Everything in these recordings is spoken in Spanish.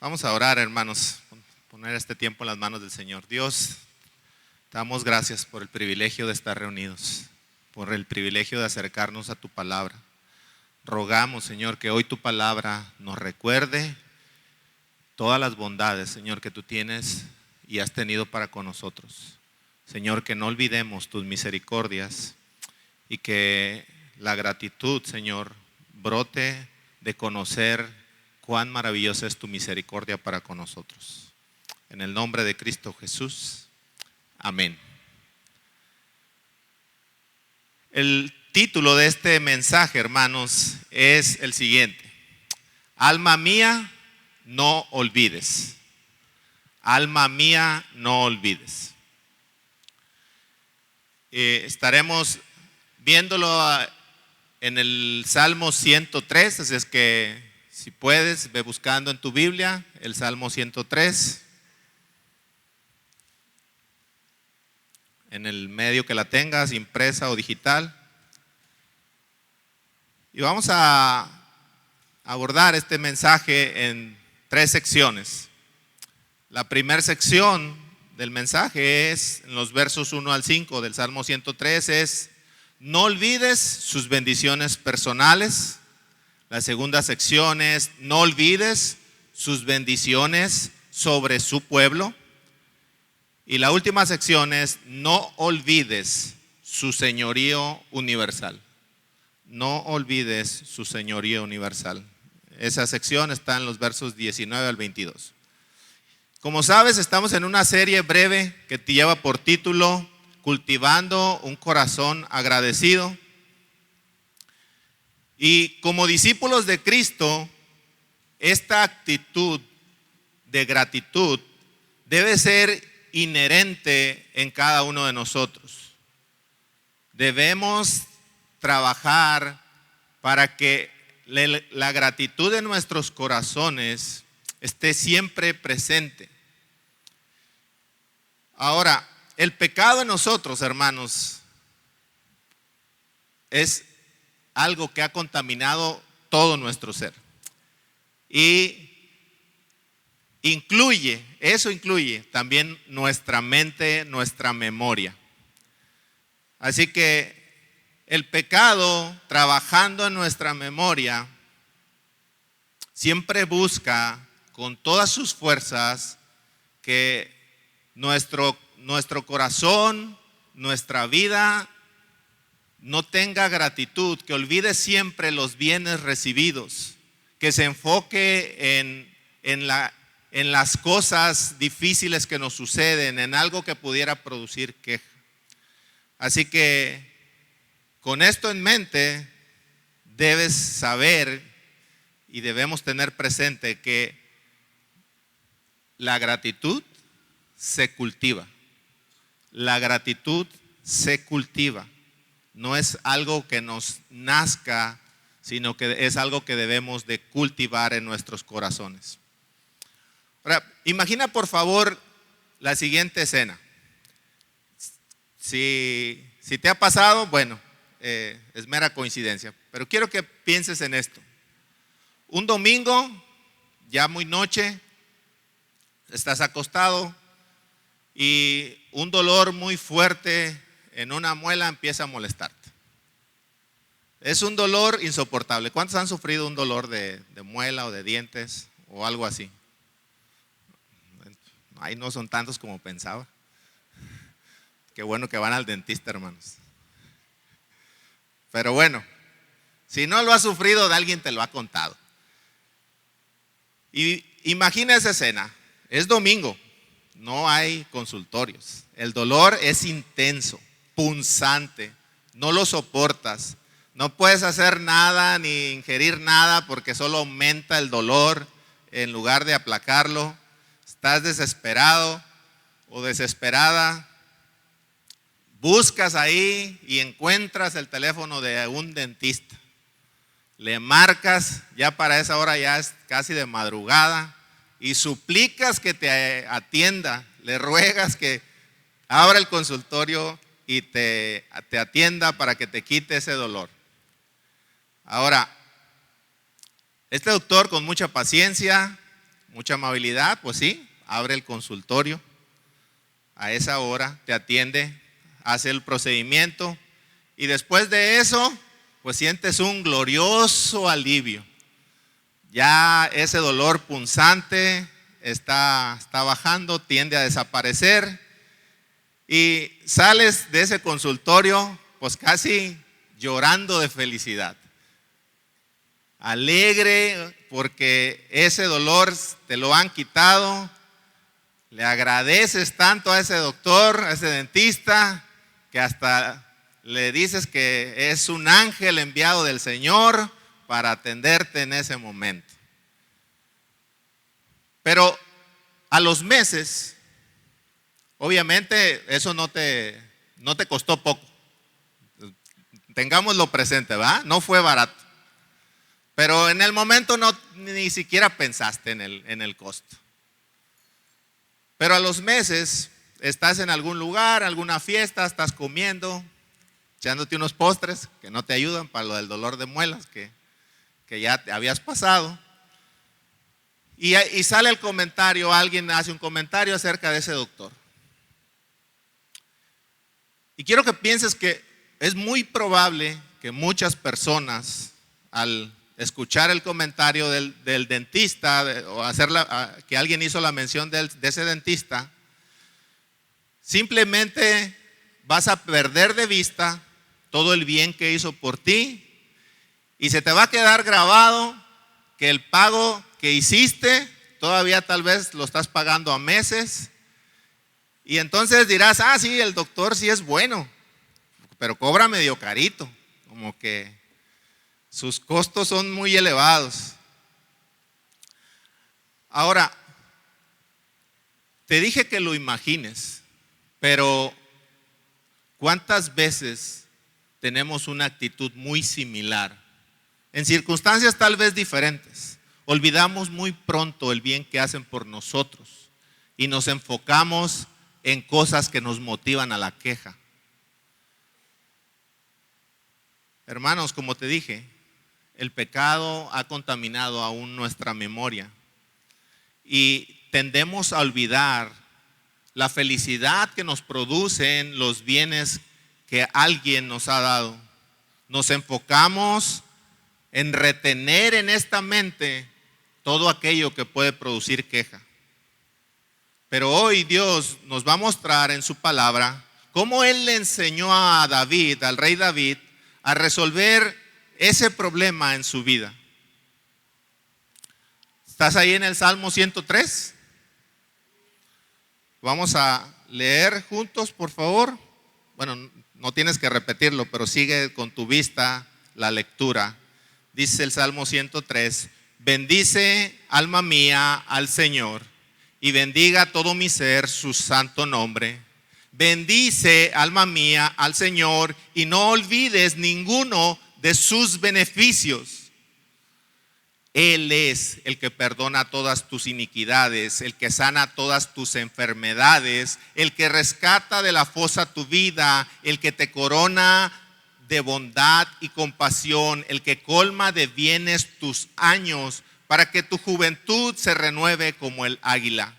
Vamos a orar, hermanos, poner este tiempo en las manos del Señor. Dios, te damos gracias por el privilegio de estar reunidos, por el privilegio de acercarnos a tu palabra. Rogamos, Señor, que hoy tu palabra nos recuerde todas las bondades, Señor, que tú tienes y has tenido para con nosotros. Señor, que no olvidemos tus misericordias y que la gratitud, Señor, brote de conocer cuán maravillosa es tu misericordia para con nosotros. En el nombre de Cristo Jesús, amén. El título de este mensaje, hermanos, es el siguiente: alma mía, no olvides. Alma mía, no olvides. Estaremos viéndolo en el Salmo 103, así es que si puedes, ve buscando en tu Biblia el Salmo 103, en el medio que la tengas, impresa o digital. Y vamos a abordar este mensaje en 3 secciones. La primera sección del mensaje es, en los versos 1 al 5 del Salmo 103, es: no olvides sus bendiciones personales. La segunda sección es: no olvides sus bendiciones sobre su pueblo. Y la última sección es: no olvides su señorío universal. No olvides su señorío universal. Esa sección está en los versos 19 al 22. Como sabes, estamos en una serie breve que te lleva por título Cultivando un corazón agradecido. Y como discípulos de Cristo, esta actitud de gratitud debe ser inherente en cada uno de nosotros. Debemos trabajar para que la gratitud de nuestros corazones esté siempre presente. Ahora, el pecado en nosotros, hermanos, es algo que ha contaminado todo nuestro ser. Y eso incluye también nuestra mente, nuestra memoria. Así que el pecado, trabajando en nuestra memoria, siempre busca con todas sus fuerzas que nuestro corazón, nuestra vida no tenga gratitud, que olvide siempre los bienes recibidos, que se enfoque en las cosas difíciles que nos suceden, en algo que pudiera producir queja. Así que con esto en mente, debes saber y debemos tener presente que la gratitud se cultiva. La gratitud se cultiva. No es algo que nos nazca, sino que es algo que debemos de cultivar en nuestros corazones. Ahora, imagina por favor la siguiente escena. Si te ha pasado, bueno, es mera coincidencia, pero quiero que pienses en esto. Un domingo, ya muy noche, estás acostado y un dolor muy fuerte en una muela empieza a molestarte. Es un dolor insoportable. ¿Cuántos han sufrido un dolor de muela o de dientes o algo así? Ahí no son tantos como pensaba. Qué bueno que van al dentista, hermanos. Pero bueno, si no lo has sufrido, alguien te lo ha contado. Y imagina esa escena. Es domingo, no hay consultorios. El dolor es intenso, punzante, no lo soportas. No puedes hacer nada ni ingerir nada porque solo aumenta el dolor en lugar de aplacarlo. Estás desesperado o desesperada. Buscas ahí y encuentras el teléfono de un dentista. Le marcas, ya para esa hora ya es casi de madrugada, y suplicas que te atienda. Le ruegas que abra el consultorio y te atienda para que te quite ese dolor. Ahora, este doctor con mucha paciencia mucha amabilidad, pues sí, abre el consultorio. A esa hora te atiende, hace el procedimiento y después de eso, pues sientes un glorioso alivio. Ya ese dolor punzante está bajando, tiende a desaparecer y sales de ese consultorio pues casi llorando de felicidad. Alegre porque ese dolor te lo han quitado. Le agradeces tanto a ese doctor, a ese dentista, que hasta le dices que es un ángel enviado del Señor para atenderte en ese momento. Pero a los meses, obviamente eso no te costó poco. Tengámoslo presente, ¿verdad? No fue barato. Pero en el momento ni siquiera pensaste en el costo. Pero a los meses estás en algún lugar, alguna fiesta, estás comiendo, echándote unos postres que no te ayudan para lo del dolor de muelas que ya te habías pasado. Y sale el comentario, alguien hace un comentario acerca de ese doctor. Y quiero que pienses que es muy probable que muchas personas al escuchar el comentario del dentista o que alguien hizo la mención de ese dentista, simplemente vas a perder de vista todo el bien que hizo por ti y se te va a quedar grabado que el pago que hiciste todavía tal vez lo estás pagando a meses y entonces dirás, sí, el doctor sí es bueno, pero cobra medio carito, como que sus costos son muy elevados. Ahora, te dije que lo imagines, pero ¿cuántas veces tenemos una actitud muy similar? En circunstancias tal vez diferentes. Olvidamos muy pronto el bien que hacen por nosotros y nos enfocamos en cosas que nos motivan a la queja. Hermanos, como te dije, el pecado ha contaminado aún nuestra memoria y tendemos a olvidar la felicidad que nos producen los bienes que alguien nos ha dado. Nos enfocamos en retener en esta mente todo aquello que puede producir queja. Pero hoy Dios nos va a mostrar en su palabra cómo Él le enseñó a David, al rey David, a resolver ese problema en su vida. ¿Estás ahí en el Salmo 103? Vamos a leer juntos, por favor. Bueno, no tienes que repetirlo, pero sigue con tu vista la lectura. Dice el Salmo 103: bendice, alma mía, al Señor, y bendiga todo mi ser su santo nombre. Bendice, alma mía, al Señor, y no olvides ninguno de sus beneficios. Él es el que perdona todas tus iniquidades, el que sana todas tus enfermedades, el que rescata de la fosa tu vida, el que te corona de bondad y compasión, el que colma de bienes tus años, para que tu juventud se renueve como el águila.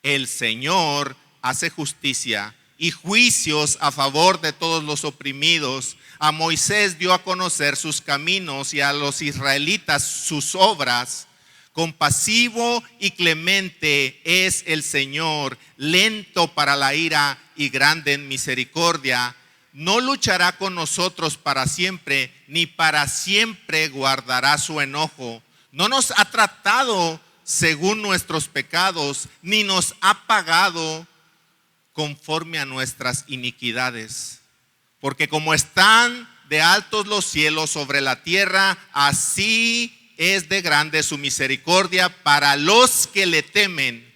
El Señor hace justicia y juicios a favor de todos los oprimidos. A Moisés dio a conocer sus caminos y a los israelitas sus obras. Compasivo y clemente es el Señor, lento para la ira y grande en misericordia. No luchará con nosotros para siempre, ni para siempre guardará su enojo. No nos ha tratado según nuestros pecados, ni nos ha pagado conforme a nuestras iniquidades. Porque como están de altos los cielos sobre la tierra, así es de grande su misericordia para los que le temen.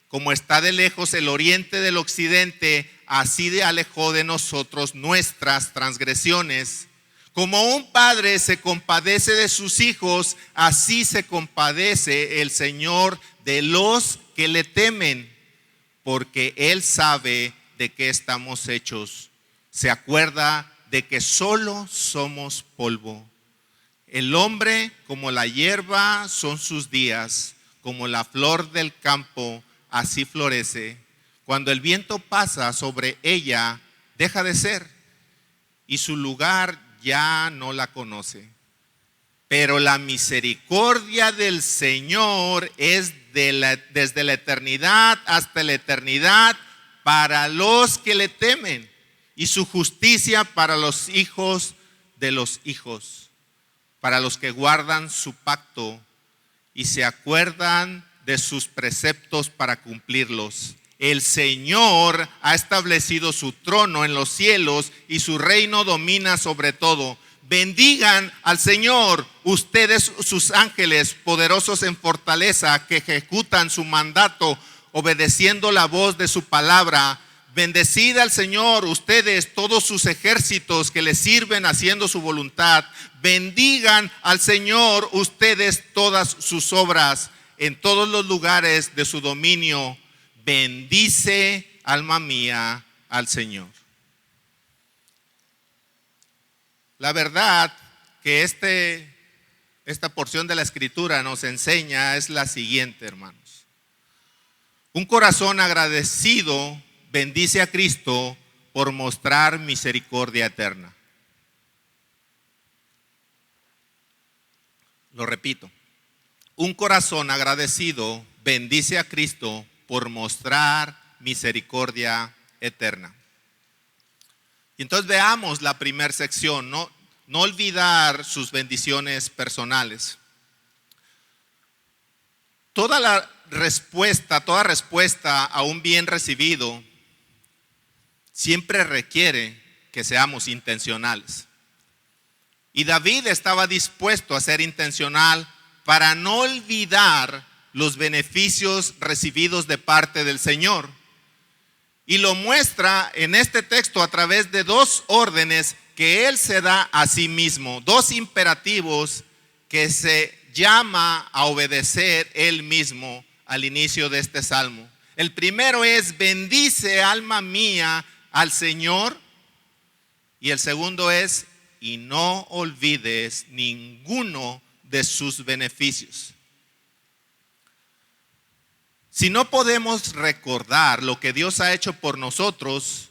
Como está de lejos el oriente del occidente, así de alejó de nosotros nuestras transgresiones. Como un padre se compadece de sus hijos, así se compadece el Señor de los que le temen, porque Él sabe de qué estamos hechos. Se acuerda de que solo somos polvo. El hombre como la hierba son sus días, como la flor del campo, así florece. Cuando el viento pasa sobre ella, deja de ser, y su lugar ya no la conoce. Pero la misericordia del Señor es desde la eternidad hasta la eternidad para los que le temen, y su justicia para los hijos de los hijos, para los que guardan su pacto y se acuerdan de sus preceptos para cumplirlos. El Señor ha establecido su trono en los cielos y su reino domina sobre todo. Bendigan al Señor, ustedes sus ángeles, poderosos en fortaleza, que ejecutan su mandato, obedeciendo la voz de su palabra. Bendecid al Señor, ustedes, todos sus ejércitos que le sirven haciendo su voluntad. Bendigan al Señor, ustedes, todas sus obras en todos los lugares de su dominio. Bendice, alma mía, al Señor. La verdad que esta porción de la Escritura nos enseña es la siguiente, hermanos. Un corazón agradecido bendice a Cristo por mostrar misericordia eterna. Lo repito. Un corazón agradecido bendice a Cristo por mostrar misericordia eterna. Y entonces veamos la primera sección, no olvidar sus bendiciones personales. Toda respuesta a un bien recibido siempre requiere que seamos intencionales. Y David estaba dispuesto a ser intencional para no olvidar los beneficios recibidos de parte del Señor. Y lo muestra en este texto a través de dos órdenes que Él se da a sí mismo, dos imperativos que se llama a obedecer Él mismo al inicio de este salmo. El primero es: bendice, alma mía, al Señor. Y el segundo es: y no olvides ninguno de sus beneficios. Si no podemos recordar lo que Dios ha hecho por nosotros,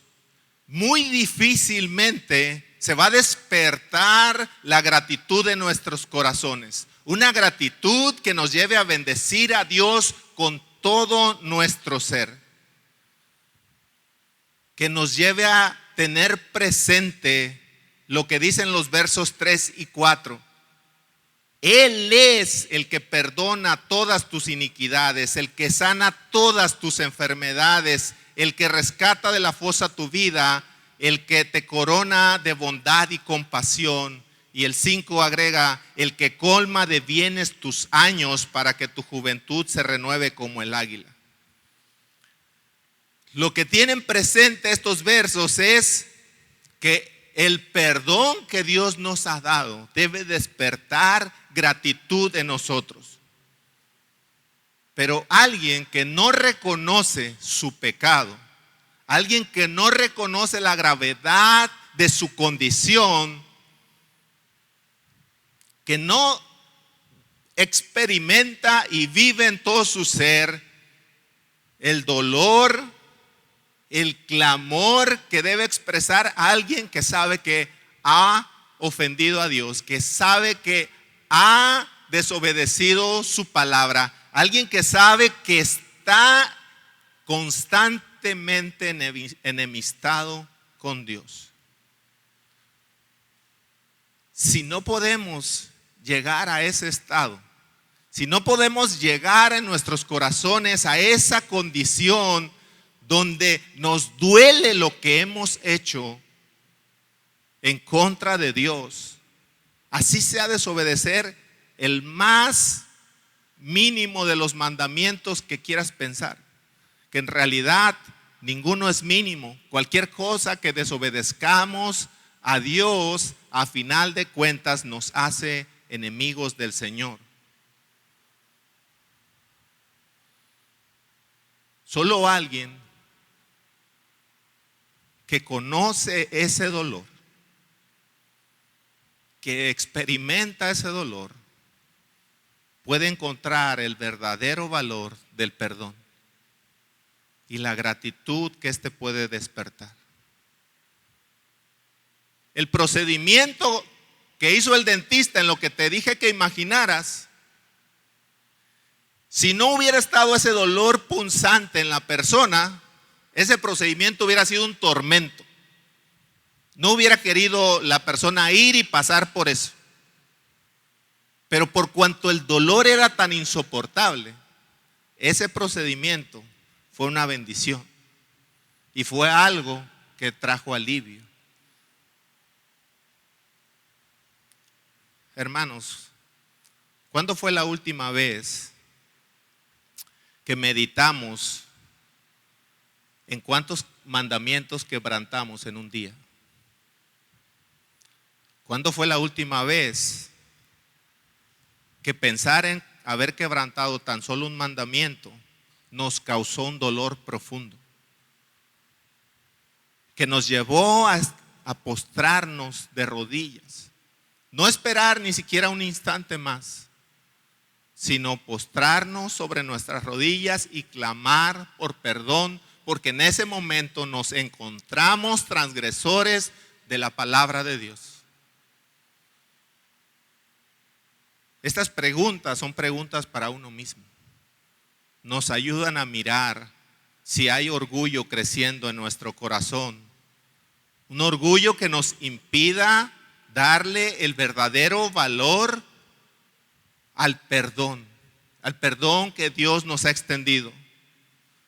muy difícilmente se va a despertar la gratitud en nuestros corazones. Una gratitud que nos lleve a bendecir a Dios con todo nuestro ser. Que nos lleve a tener presente lo que dicen los versos 3 y 4. Él es el que perdona todas tus iniquidades, el que sana todas tus enfermedades, el que rescata de la fosa tu vida, el que te corona de bondad y compasión. Y el 5 agrega: el que colma de bienes tus años para que tu juventud se renueve como el águila. Lo que tienen presente estos versos es que el perdón que Dios nos ha dado debe despertar gratitud en nosotros. Pero alguien que no reconoce su pecado, alguien que no reconoce la gravedad de su condición, que no experimenta y vive en todo su ser el dolor, el clamor que debe expresar alguien que sabe que ha ofendido a Dios, que sabe que ha desobedecido su palabra, alguien que sabe que está constantemente enemistado con Dios. Si no podemos llegar a ese estado, si no podemos llegar en nuestros corazones a esa condición donde nos duele lo que hemos hecho en contra de Dios, así sea desobedecer el más mínimo de los mandamientos que quieras pensar, que en realidad ninguno es mínimo. Cualquier cosa que desobedezcamos a Dios, a final de cuentas nos hace enemigos del Señor. Solo alguien que conoce ese dolor, que experimenta ese dolor, puede encontrar el verdadero valor del perdón y la gratitud que éste puede despertar. El procedimiento que hizo el dentista, en lo que te dije que imaginaras, si no hubiera estado ese dolor punzante en la persona, ese procedimiento hubiera sido un tormento. No hubiera querido la persona ir y pasar por eso. Pero por cuanto el dolor era tan insoportable, ese procedimiento fue una bendición y fue algo que trajo alivio. Hermanos, ¿cuándo fue la última vez que meditamos en cuántos mandamientos quebrantamos en un día? ¿Cuándo fue la última vez que pensar en haber quebrantado tan solo un mandamiento nos causó un dolor profundo, que nos llevó a postrarnos de rodillas? No esperar ni siquiera un instante más, sino postrarnos sobre nuestras rodillas y clamar por perdón, porque en ese momento nos encontramos transgresores de la palabra de Dios. Estas preguntas son preguntas para uno mismo. Nos ayudan a mirar si hay orgullo creciendo en nuestro corazón. Un orgullo que nos impida darle el verdadero valor al perdón que Dios nos ha extendido,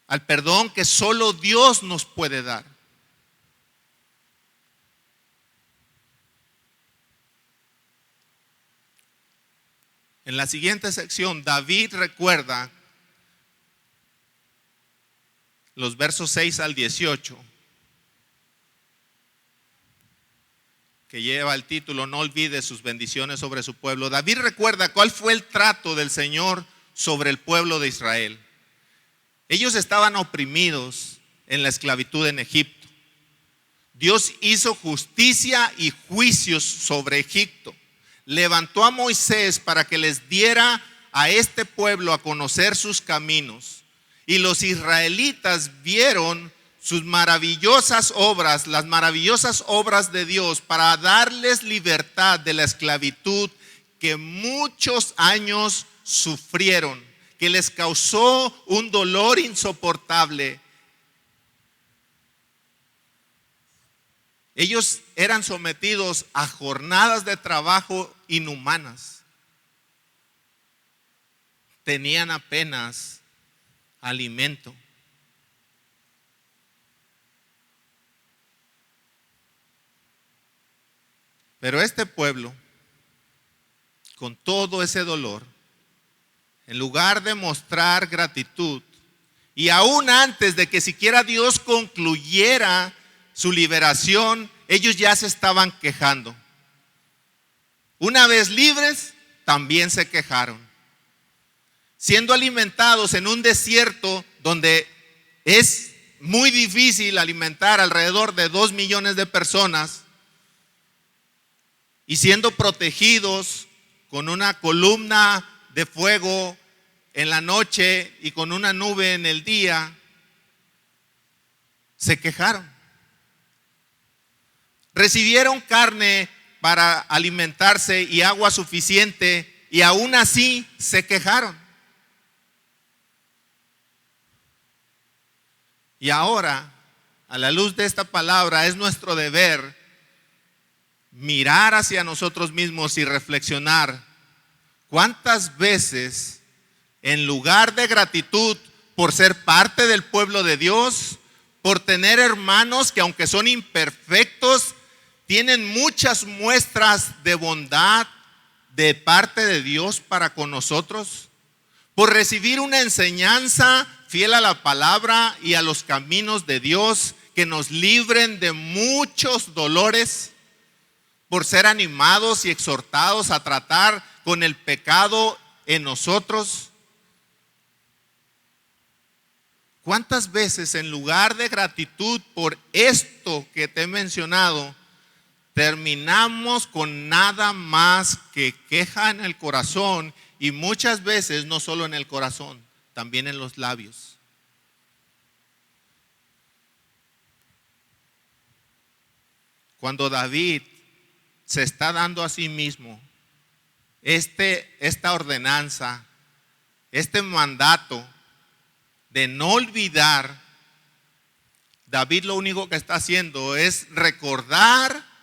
al perdón que solo Dios nos puede dar. En la siguiente sección, David recuerda los versos 6 al 18, que lleva el título "No olvide sus bendiciones sobre su pueblo". David recuerda cuál fue el trato del Señor sobre el pueblo de Israel. Ellos estaban oprimidos en la esclavitud en Egipto. Dios hizo justicia y juicios sobre Egipto. Levantó a Moisés para que les diera a este pueblo a conocer sus caminos. Y los israelitas vieron sus maravillosas obras, las maravillosas obras de Dios para darles libertad de la esclavitud que muchos años sufrieron, que les causó un dolor insoportable. Ellos eran sometidos a jornadas de trabajo inhumanas. Tenían apenas alimento. Pero este pueblo, con todo ese dolor, en lugar de mostrar gratitud, y aún antes de que siquiera Dios concluyera su liberación, ellos ya se estaban quejando. Una vez libres, también se quejaron. Siendo alimentados en un desierto donde es muy difícil alimentar alrededor de 2 millones de personas, y siendo protegidos con una columna de fuego en la noche y con una nube en el día, se quejaron. Recibieron carne para alimentarse y agua suficiente, y aún así se quejaron. Y ahora, a la luz de esta palabra, es nuestro deber mirar hacia nosotros mismos y reflexionar cuántas veces, en lugar de gratitud por ser parte del pueblo de Dios, por tener hermanos que aunque son imperfectos, tienen muchas muestras de bondad de parte de Dios para con nosotros, por recibir una enseñanza fiel a la palabra y a los caminos de Dios que nos libren de muchos dolores, por ser animados y exhortados a tratar con el pecado en nosotros. ¿Cuántas veces, en lugar de gratitud por esto que te he mencionado, terminamos con nada más que queja en el corazón, y muchas veces no solo en el corazón, también en los labios. Cuando David se está dando a sí mismo esta ordenanza, este mandato de no olvidar, David lo único que está haciendo es recordar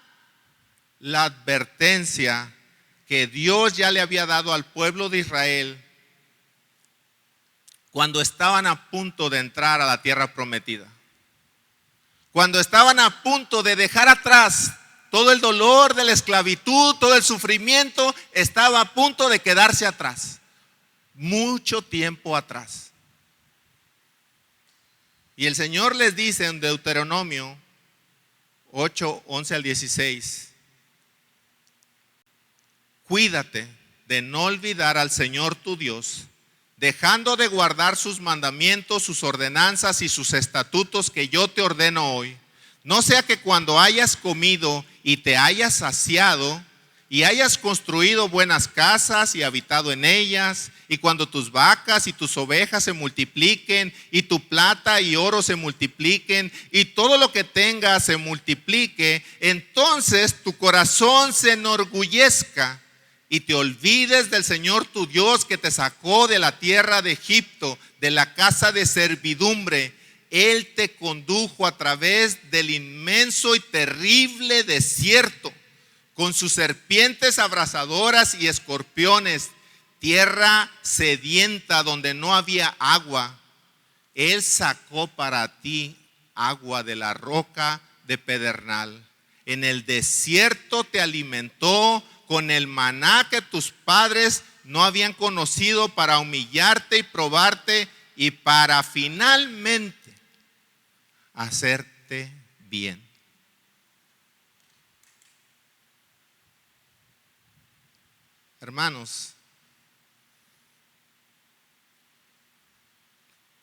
la advertencia que Dios ya le había dado al pueblo de Israel cuando estaban a punto de entrar a la tierra prometida. Cuando estaban a punto de dejar atrás todo el dolor de la esclavitud, todo el sufrimiento, estaba a punto de quedarse atrás. Mucho tiempo atrás. Y el Señor les dice en Deuteronomio 8, 11 al 16: cuídate de no olvidar al Señor tu Dios, dejando de guardar sus mandamientos, sus ordenanzas y sus estatutos que yo te ordeno hoy. No sea que cuando hayas comido y te hayas saciado y hayas construido buenas casas y habitado en ellas, y cuando tus vacas y tus ovejas se multipliquen, y tu plata y oro se multipliquen, y todo lo que tengas se multiplique, entonces tu corazón se enorgullezca y te olvides del Señor tu Dios, que te sacó de la tierra de Egipto, de la casa de servidumbre. Él te condujo a través del inmenso y terrible desierto, con sus serpientes abrasadoras y escorpiones, tierra sedienta donde no había agua. Él sacó para ti agua de la roca de pedernal. En el desierto te alimentó con el maná que tus padres no habían conocido, para humillarte y probarte, y para finalmente hacerte bien. Hermanos,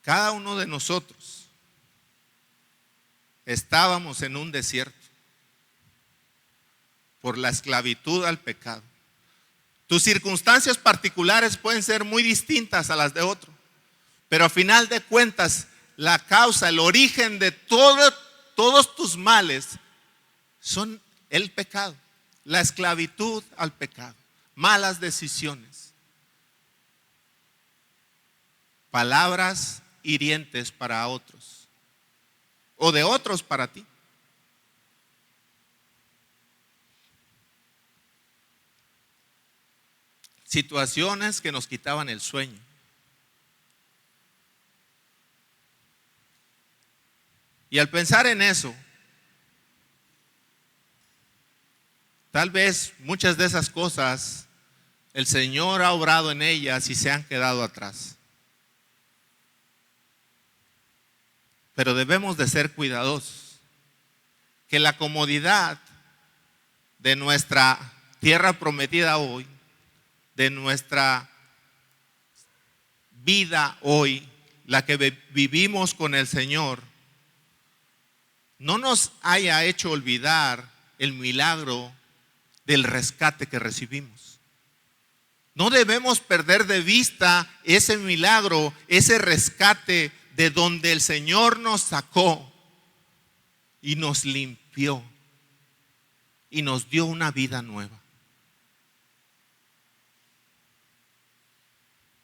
cada uno de nosotros estábamos en un desierto por la esclavitud al pecado. Tus circunstancias particulares pueden ser muy distintas a las de otro, pero a final de cuentas, la causa, el origen de todos tus males son el pecado, la esclavitud al pecado, malas decisiones, palabras hirientes para otros o de otros para ti. Situaciones que nos quitaban el sueño. Y al pensar en eso, tal vez muchas de esas cosas el Señor ha obrado en ellas y se han quedado atrás. Pero debemos de ser cuidadosos, que la comodidad de nuestra tierra prometida hoy, de nuestra vida hoy, la que vivimos con el Señor, no nos haya hecho olvidar el milagro del rescate que recibimos. No debemos perder de vista ese milagro, ese rescate de donde el Señor nos sacó y nos limpió y nos dio una vida nueva.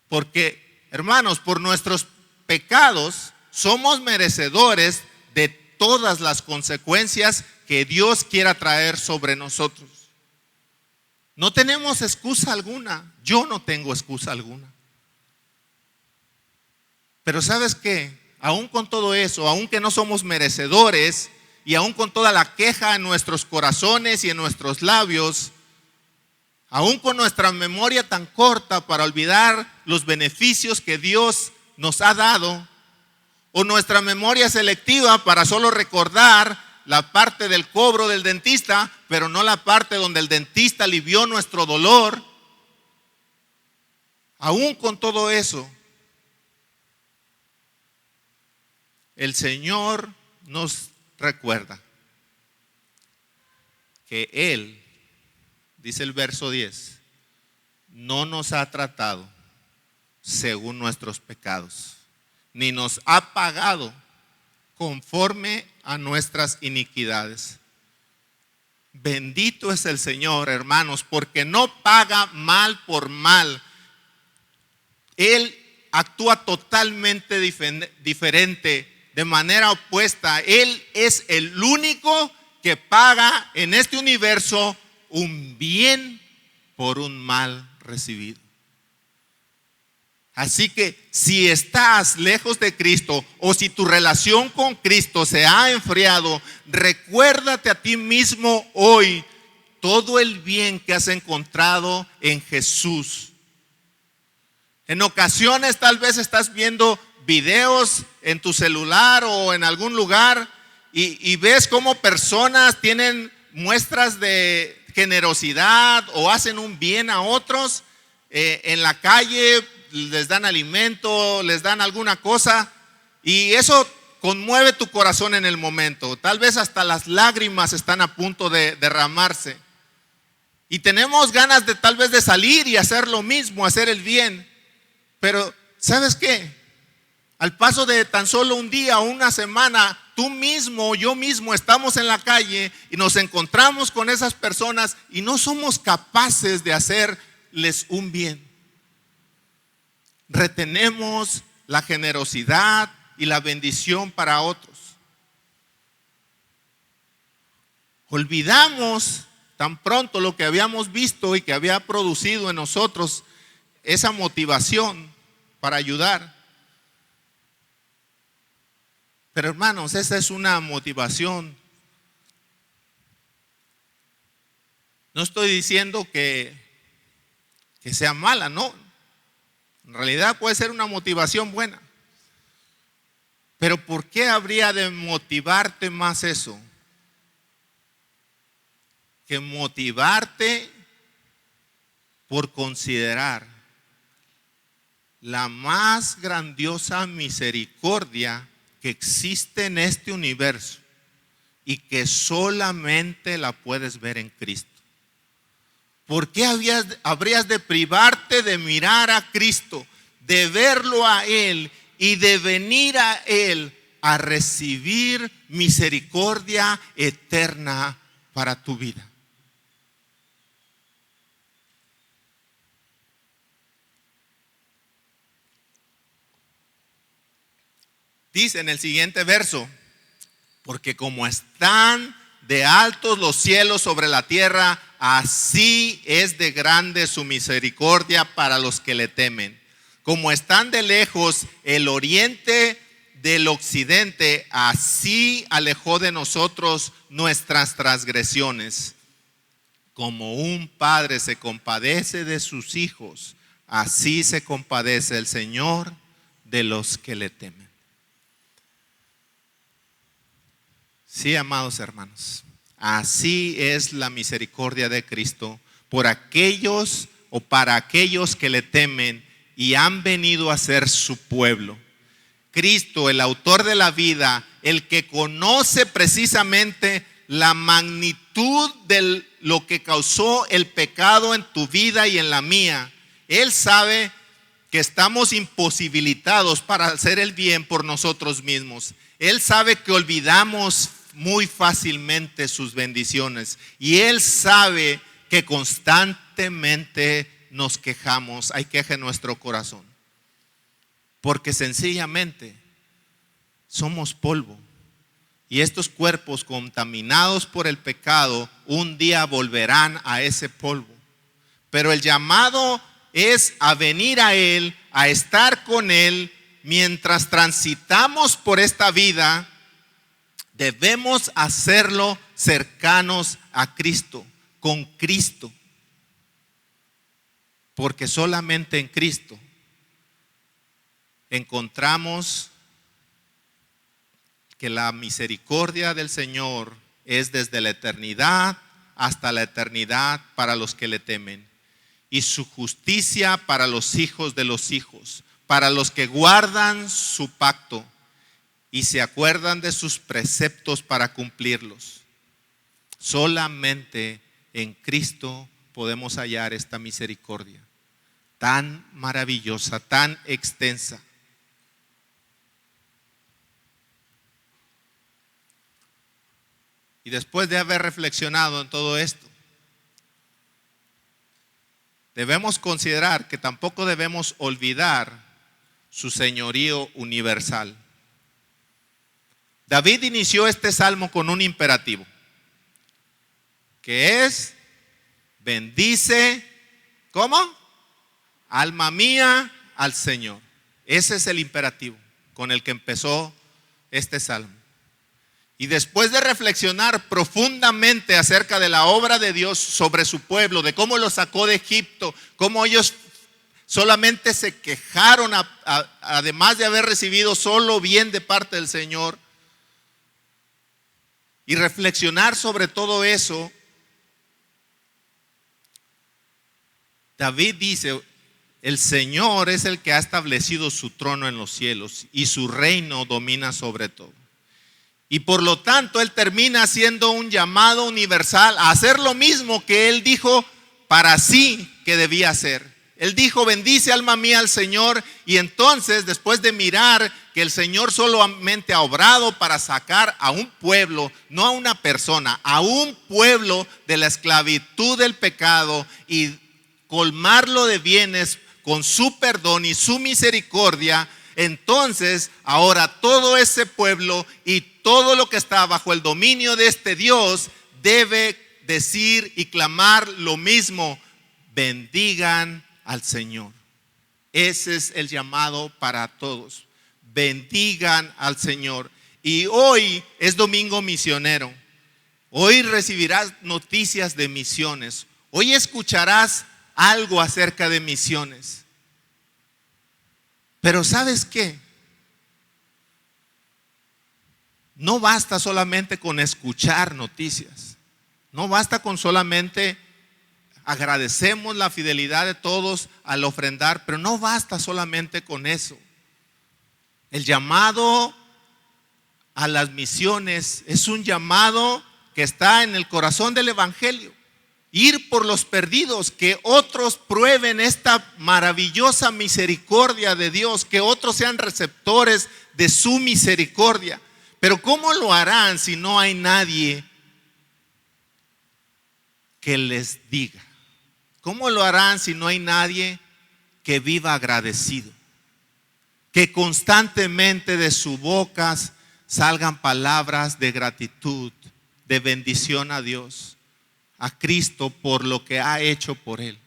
Porque, hermanos, por nuestros pecados somos merecedores de todas las consecuencias que Dios quiera traer sobre nosotros. No tenemos excusa alguna. Yo no tengo excusa alguna. Pero ¿sabes qué? Aún con todo eso, aún que no somos merecedores, y aún con toda la queja en nuestros corazones y en nuestros labios, aún con nuestra memoria tan corta para olvidar los beneficios que Dios nos ha dado, o nuestra memoria selectiva para solo recordar la parte del cobro del dentista, pero no la parte donde el dentista alivió nuestro dolor, aún con todo eso, el Señor nos recuerda que Él, dice el verso 10, no nos ha tratado según nuestros pecados, ni nos ha pagado conforme a nuestras iniquidades. Bendito es el Señor, hermanos, porque no paga mal por mal. Él actúa totalmente diferente, de manera opuesta. Él es el único que paga en este universo un bien por un mal recibido. Así que si estás lejos de Cristo o si tu relación con Cristo se ha enfriado, recuérdate a ti mismo hoy todo el bien que has encontrado en Jesús. En ocasiones tal vez estás viendo videos en tu celular o en algún lugar y ves cómo personas tienen muestras de generosidad o hacen un bien a otros en la calle, les dan alimento, les dan alguna cosa, y eso conmueve tu corazón en el momento. Tal vez hasta las lágrimas están a punto de derramarse. Y tenemos ganas de tal vez de salir y hacer lo mismo, hacer el bien. Pero ¿sabes qué? Al paso de tan solo un día o una semana, tú mismo, yo mismo estamos en la calle y nos encontramos con esas personas y no somos capaces de hacerles un bien. Retenemos la generosidad y la bendición para otros. Olvidamos tan pronto lo que habíamos visto y que había producido en nosotros esa motivación para ayudar. Pero hermanos, esa es una motivación. No estoy diciendo que sea mala, no. En realidad puede ser una motivación buena. Pero ¿por qué habría de motivarte más eso? Que motivarte por considerar la más grandiosa misericordia que existe en este universo y que solamente la puedes ver en Cristo. ¿Por qué habrías de privarte de mirar a Cristo, de verlo a Él y de venir a Él a recibir misericordia eterna para tu vida? Dice en el siguiente verso: porque como están de altos los cielos sobre la tierra, así es de grande su misericordia para los que le temen. Como están de lejos el oriente del occidente, así alejó de nosotros nuestras transgresiones. Como un padre se compadece de sus hijos, así se compadece el Señor de los que le temen. Sí, amados hermanos, así es la misericordia de Cristo por aquellos o para aquellos que le temen y han venido a ser su pueblo. Cristo, el autor de la vida, el que conoce precisamente la magnitud de lo que causó el pecado en tu vida y en la mía. Él sabe que estamos imposibilitados para hacer el bien por nosotros mismos. Él sabe que olvidamos muy fácilmente sus bendiciones y Él sabe que constantemente nos quejamos, hay queja en nuestro corazón, porque sencillamente somos polvo y estos cuerpos contaminados por el pecado un día volverán a ese polvo. Pero el llamado es a venir a Él, a estar con Él mientras transitamos por esta vida. Debemos hacerlo cercanos a Cristo, con Cristo, porque solamente en Cristo encontramos que la misericordia del Señor es desde la eternidad hasta la eternidad para los que le temen, y su justicia para los hijos de los hijos, para los que guardan su pacto y se acuerdan de sus preceptos para cumplirlos. Solamente en Cristo podemos hallar esta misericordia tan maravillosa, tan extensa. Y después de haber reflexionado en todo esto, debemos considerar que tampoco debemos olvidar su señorío universal. David inició este salmo con un imperativo, que es: bendice, ¿cómo? Alma mía, al Señor. Ese es el imperativo con el que empezó este salmo. Y después de reflexionar profundamente acerca de la obra de Dios sobre su pueblo, de cómo lo sacó de Egipto, cómo ellos solamente se quejaron además de haber recibido solo bien de parte del Señor, y reflexionar sobre todo eso, David dice: el Señor es el que ha establecido su trono en los cielos y su reino domina sobre todo. Y por lo tanto Él termina haciendo un llamado universal a hacer lo mismo que Él dijo para sí que debía hacer. Él dijo: bendice alma mía al Señor. Y entonces, después de mirar que el Señor solamente ha obrado para sacar a un pueblo, no a una persona, a un pueblo de la esclavitud del pecado y colmarlo de bienes con su perdón y su misericordia, entonces ahora todo ese pueblo y todo lo que está bajo el dominio de este Dios debe decir y clamar lo mismo: bendigan al Señor. Ese es el llamado para todos. Bendigan al Señor. Y hoy es domingo misionero. Hoy recibirás noticias de misiones. Hoy escucharás algo acerca de misiones. Pero ¿sabes qué? No basta solamente con escuchar noticias. No basta con solamente agradecemos la fidelidad de todos al ofrendar, pero no basta solamente con eso. El llamado a las misiones es un llamado que está en el corazón del evangelio. Ir por los perdidos, que otros prueben esta maravillosa misericordia de Dios, que otros sean receptores de su misericordia. Pero ¿cómo lo harán si no hay nadie que les diga? ¿Cómo lo harán si no hay nadie que viva agradecido? Que constantemente de sus bocas salgan palabras de gratitud, de bendición a Dios, a Cristo por lo que ha hecho por Él.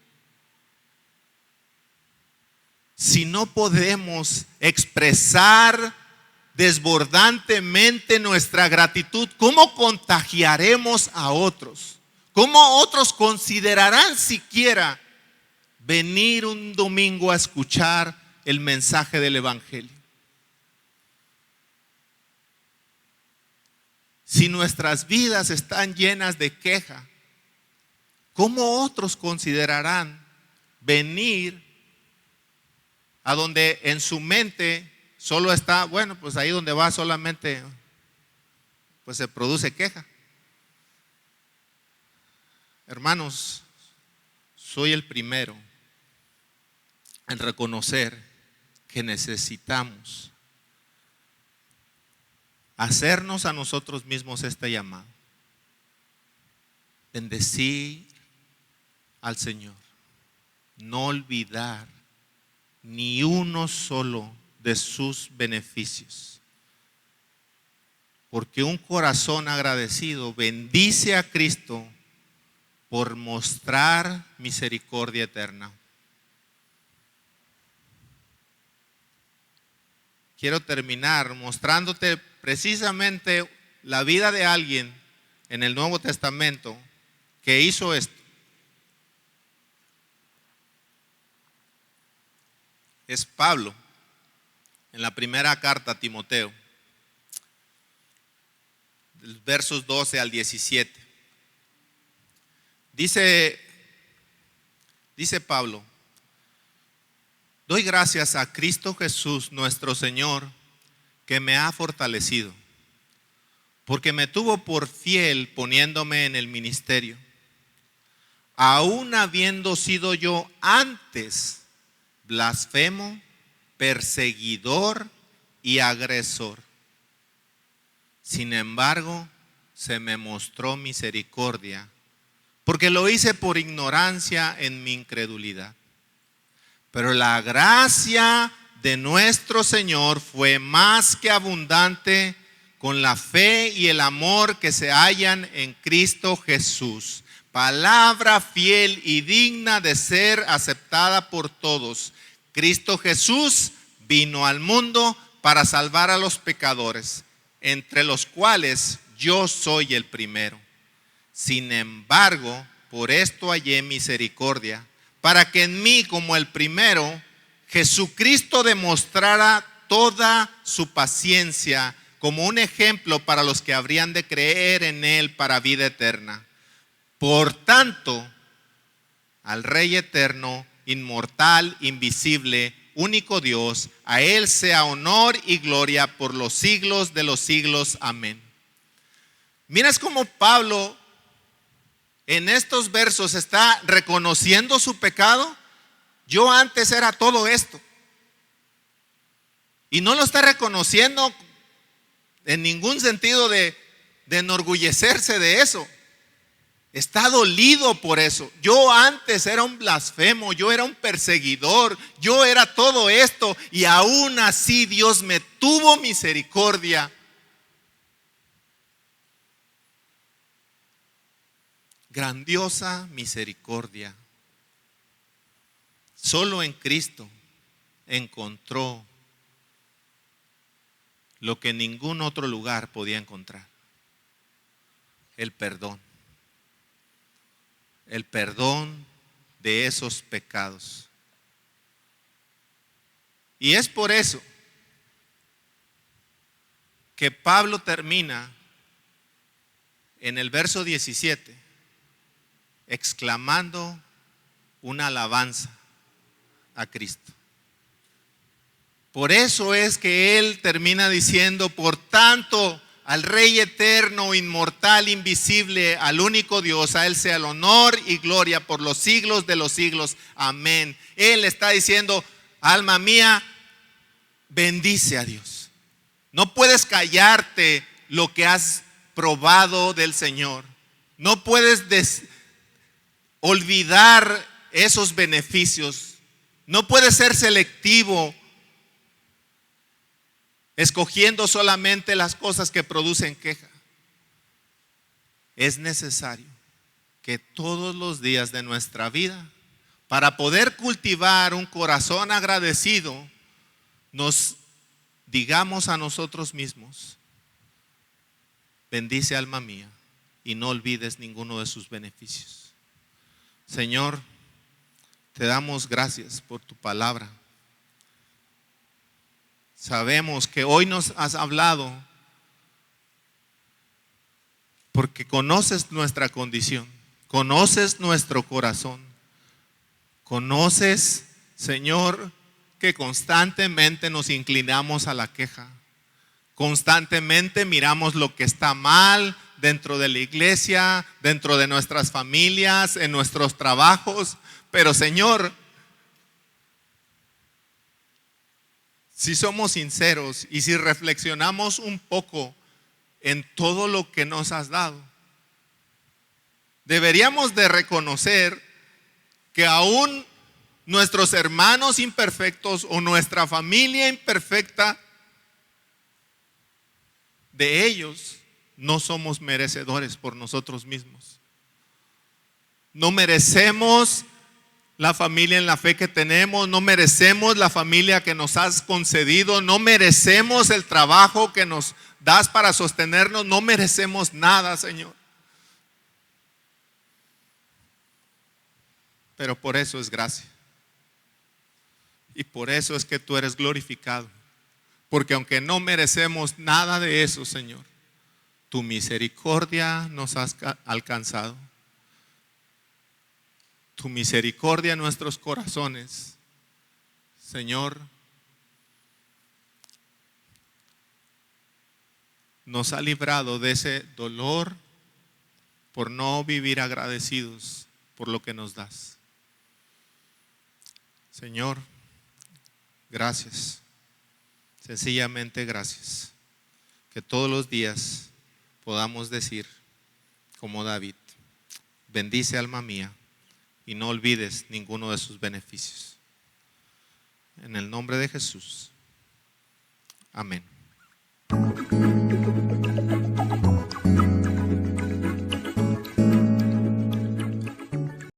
Si no podemos expresar desbordantemente nuestra gratitud, ¿cómo contagiaremos a otros? ¿Cómo otros considerarán siquiera venir un domingo a escuchar el mensaje del evangelio? Si nuestras vidas están llenas de queja, ¿cómo otros considerarán venir a donde en su mente solo está, bueno, pues ahí donde va solamente pues se produce queja? Hermanos, soy el primero en reconocer que necesitamos hacernos a nosotros mismos este llamado. Bendecir al Señor, no olvidar ni uno solo de sus beneficios, porque un corazón agradecido bendice a Cristo por mostrar misericordia eterna. Quiero terminar mostrándote precisamente la vida de alguien en el Nuevo Testamento que hizo esto. Es Pablo, en la primera carta a Timoteo, versos 12 al 17. Dice Pablo: doy gracias a Cristo Jesús nuestro Señor, que me ha fortalecido, porque me tuvo por fiel poniéndome en el ministerio, aun habiendo sido yo antes blasfemo, perseguidor y agresor. Sin embargo, se me mostró misericordia, porque lo hice por ignorancia en mi incredulidad. Pero la gracia de nuestro Señor fue más que abundante con la fe y el amor que se hallan en Cristo Jesús. Palabra fiel y digna de ser aceptada por todos. Cristo Jesús vino al mundo para salvar a los pecadores, entre los cuales yo soy el primero. Sin embargo, por esto hallé misericordia, para que en mí, como el primero, Jesucristo demostrara toda su paciencia como un ejemplo para los que habrían de creer en él para vida eterna. Por tanto, al Rey eterno, inmortal, invisible, único Dios, a él sea honor y gloria por los siglos de los siglos. Amén. Miras cómo Pablo en estos versos está reconociendo su pecado. Yo antes era todo esto. Y no lo está reconociendo en ningún sentido de enorgullecerse de eso. Está dolido por eso. Yo antes era un blasfemo, yo era un perseguidor, yo era todo esto, y aún así Dios me tuvo misericordia. Grandiosa misericordia. Solo en Cristo encontró lo que ningún otro lugar podía encontrar: el perdón. El perdón de esos pecados. Y es por eso que Pablo termina en el verso 17 exclamando una alabanza a Cristo. Por eso es que él termina diciendo: por tanto, al Rey eterno, inmortal, invisible, al único Dios, a él sea el honor y gloria por los siglos de los siglos. Amén. Él está diciendo: alma mía, bendice a Dios. No puedes callarte lo que has probado del Señor. No puedes olvidar esos beneficios. No puedes ser selectivo, escogiendo solamente las cosas que producen queja. Es necesario que todos los días de nuestra vida, para poder cultivar un corazón agradecido, nos digamos a nosotros mismos: bendice alma mía y no olvides ninguno de sus beneficios. Señor, te damos gracias por tu palabra. Sabemos que hoy nos has hablado porque conoces nuestra condición, conoces nuestro corazón, conoces, Señor, que constantemente nos inclinamos a la queja, constantemente miramos lo que está mal dentro de la iglesia, dentro de nuestras familias, en nuestros trabajos. Pero Señor, si somos sinceros y si reflexionamos un poco en todo lo que nos has dado, deberíamos de reconocer que aún nuestros hermanos imperfectos o nuestra familia imperfecta, de ellos no somos merecedores por nosotros mismos. No merecemos la familia en la fe que tenemos, no merecemos la familia que nos has concedido, no merecemos el trabajo que nos das para sostenernos, no merecemos nada, Señor. Pero por eso es gracia. Y por eso es que tú eres glorificado. Porque aunque no merecemos nada de eso, Señor, tu misericordia nos has alcanzado. Tu misericordia en nuestros corazones, Señor, nos ha librado de ese dolor por no vivir agradecidos por lo que nos das. Señor, gracias. Sencillamente gracias. Que todos los días podamos decir, como David, bendice alma mía y no olvides ninguno de sus beneficios. En el nombre de Jesús. Amén.